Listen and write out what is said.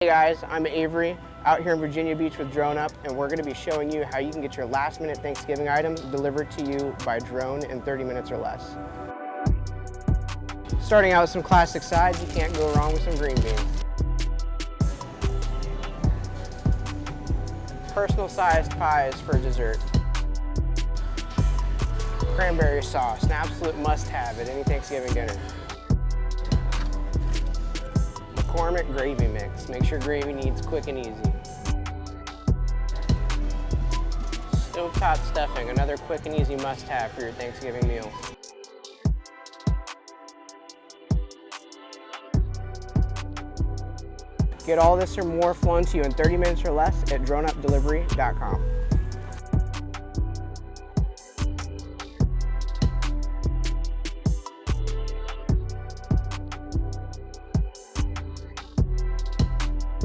Hey guys, I'm Avery, out here in Virginia Beach with Drone Up, and we're going to be showing you how you can get your last minute Thanksgiving items delivered to you by drone in 30 minutes or less. Starting out with some classic sides, you can't go wrong with some green beans. Personal sized pies for dessert. Cranberry sauce, an absolute must have at any Thanksgiving dinner. McCormick gravy mix. Make sure gravy needs quick and easy. Stovetop stuffing, another quick and easy must-have for your Thanksgiving meal. Get all this or more flown to you in 30 minutes or less at droneupdelivery.com.